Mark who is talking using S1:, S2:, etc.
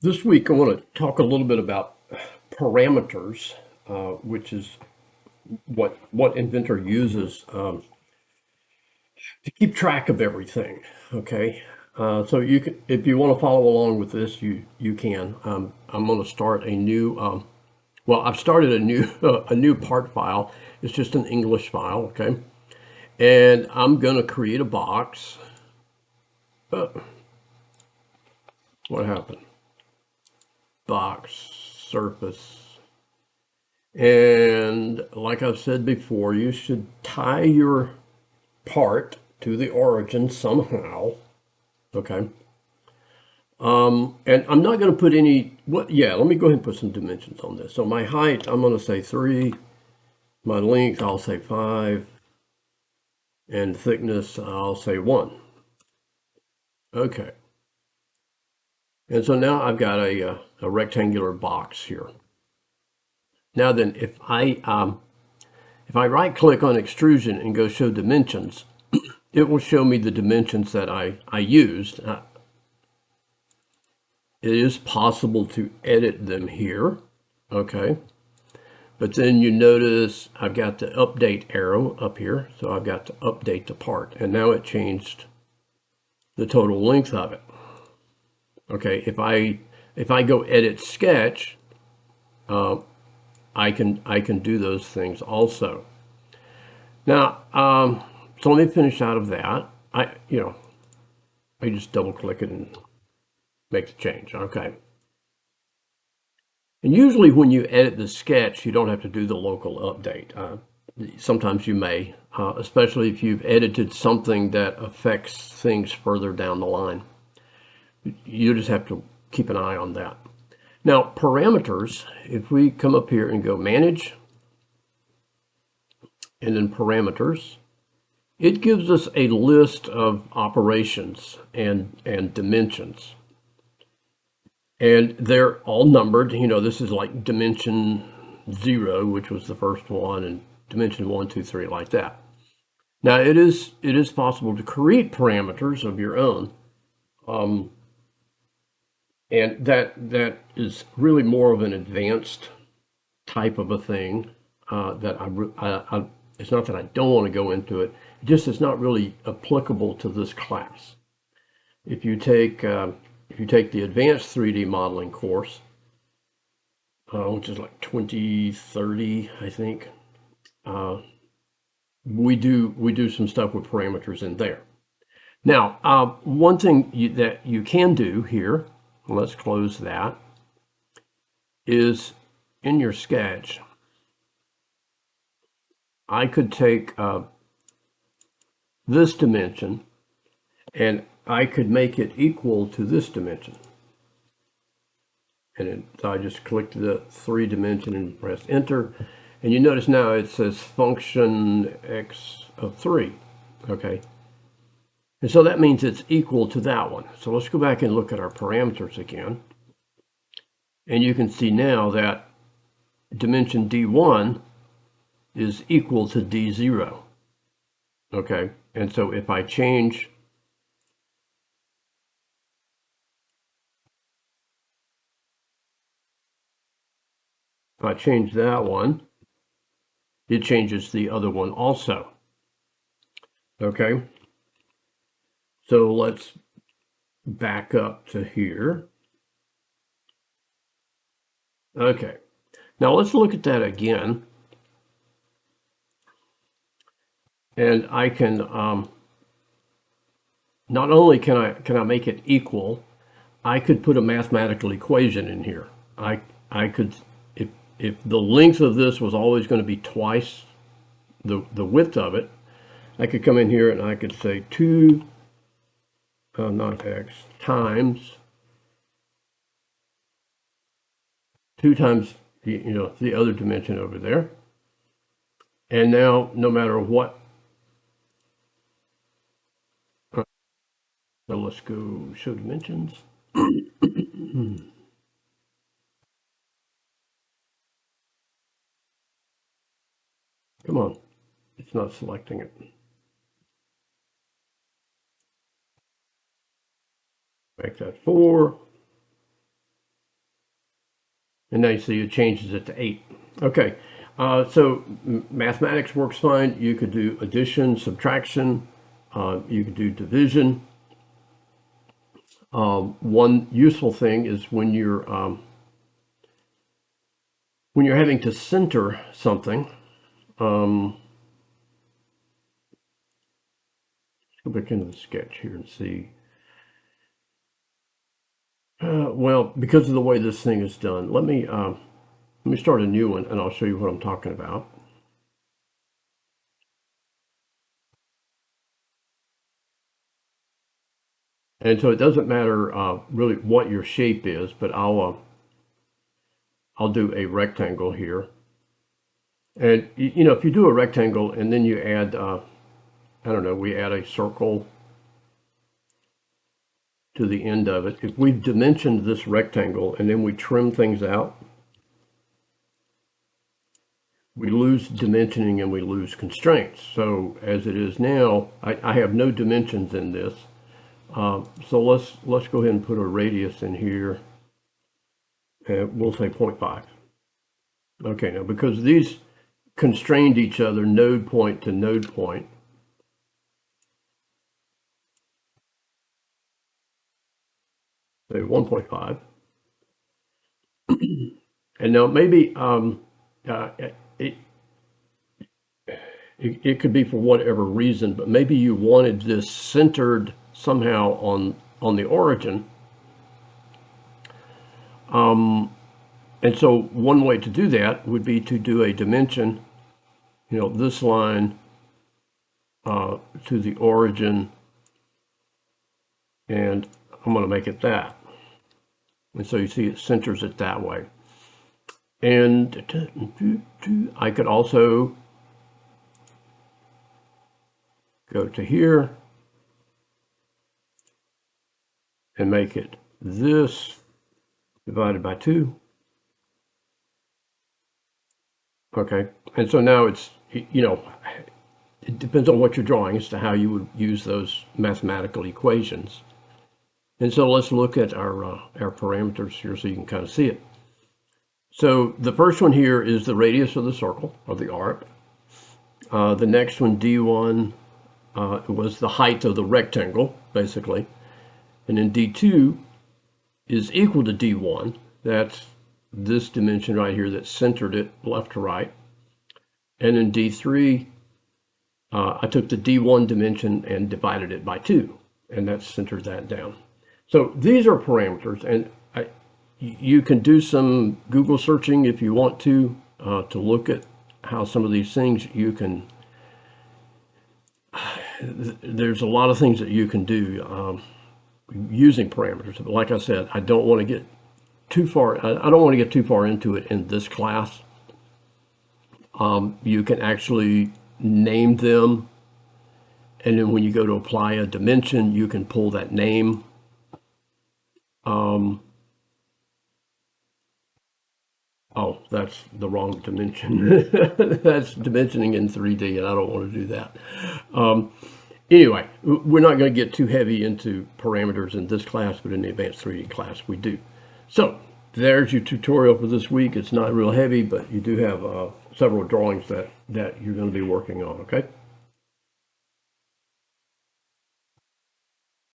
S1: This week, I want to talk a little bit about parameters, which is what Inventor uses to keep track of everything. Okay, so you can, if you want to follow along with this, you can. I'm going to start a new. Well, I've started a new a new part file. It's just an English file. Okay, and I'm going to create a box. Uh, what happened? Box surface. And like I've said before, you should tie your part to the origin somehow. Okay. And I'm not going to put any, yeah, let me go ahead and put some dimensions on this. So my height, I'm going to say 3. My length, I'll say 5. And thickness, I'll say 1. Okay. And so now I've got a rectangular box here. Now then, if I right click on extrusion and go show dimensions, it will show me the dimensions that I used. It is possible to edit them here, okay? But then you notice I've got the update arrow up here, so I've got to update the part, and now it changed the total length of it. Okay, if I go edit sketch, I can do those things also. Now, so let me finish out of that. I just double click it and make the change. Okay. And usually when you edit the sketch, you don't have to do the local update. Sometimes you may, especially if you've edited something that affects things further down the line. You just have to keep an eye on that. Now, parameters, if we come up here and go manage, and then parameters, it gives us a list of operations and dimensions. And they're all numbered. You know, this is like dimension 0, which was the first one, and dimension 1, 2, 3, like that. Now, it is possible to create parameters of your own. And that is really more of an advanced type of a thing that it's not that I don't want to go into it. It just is not really applicable to this class. If you take the advanced 3D modeling course, which is like 2030, I think, we do some stuff with parameters in there. Now, one thing that you can do here, let's close that, is in your sketch, I could take this dimension and I could make it equal to this dimension. And so I just clicked the 3 dimension and press enter. And you notice now it says function x of 3. Okay. And so that means it's equal to that one. So let's go back and look at our parameters again. And you can see now that dimension D1 is equal to D0. Okay. And so if I change that one, it changes the other one also. Okay. So let's back up to here. Okay. Now let's look at that again. And I can, not only can I make it equal, I could put a mathematical equation in here. I could, if the length of this was always going to be twice the width of it, I could come in here and I could say 2, not x, times 2 times the other dimension over there. And now, no matter what, so let's go show dimensions. Come on, it's not selecting it. Make that 4. And now you see it changes it to 8. Okay, so mathematics works fine. You could do addition, subtraction, you could do division. One useful thing is when you're having to center something. Let's go back into the sketch here and see. Well, because of the way this thing is done, let me start a new one, and I'll show you what I'm talking about. And so it doesn't matter really what your shape is, but I'll do a rectangle here. And you know, if you do a rectangle and then you add, I don't know, we add a circle to the end of it. If we've dimensioned this rectangle and then we trim things out, we lose dimensioning and we lose constraints. So as it is now, I have no dimensions in this. So let's go ahead and put a radius in here. We'll say 0.5. Okay, now because these constrained each other node point to node point, say 1.5. And now maybe it could be for whatever reason, but maybe you wanted this centered somehow on the origin. And so one way to do that would be to do a dimension, you know, this line to the origin, and I'm going to make it that. And so you see it centers it that way. And I could also go to here and make it this divided by 2. Okay, and so now it's, you know, it depends on what you're drawing as to how you would use those mathematical equations. And so let's look at our parameters here so you can kind of see it. So the first one here is the radius of the circle, of the arc. The next one, D1, was the height of the rectangle, basically. And then D2 is equal to D1. That's this dimension right here that centered it left to right. And in D3, I took the D1 dimension and divided it by 2, and that centered that down. So these are parameters, and you can do some Google searching if you want to look at how some of these things you can, there's a lot of things that you can do using parameters. But like I said, I don't want to get too far, I don't want to get too far into it in this class. You can actually name them, and then when you go to apply a dimension, you can pull that name. Oh, that's the wrong dimension. That's dimensioning in 3D, and I don't want to do that. Anyway, we're not going to get too heavy into parameters in this class, but in the advanced 3D class, we do. So there's your tutorial for this week. It's not real heavy, but you do have several drawings that you're going to be working on, okay?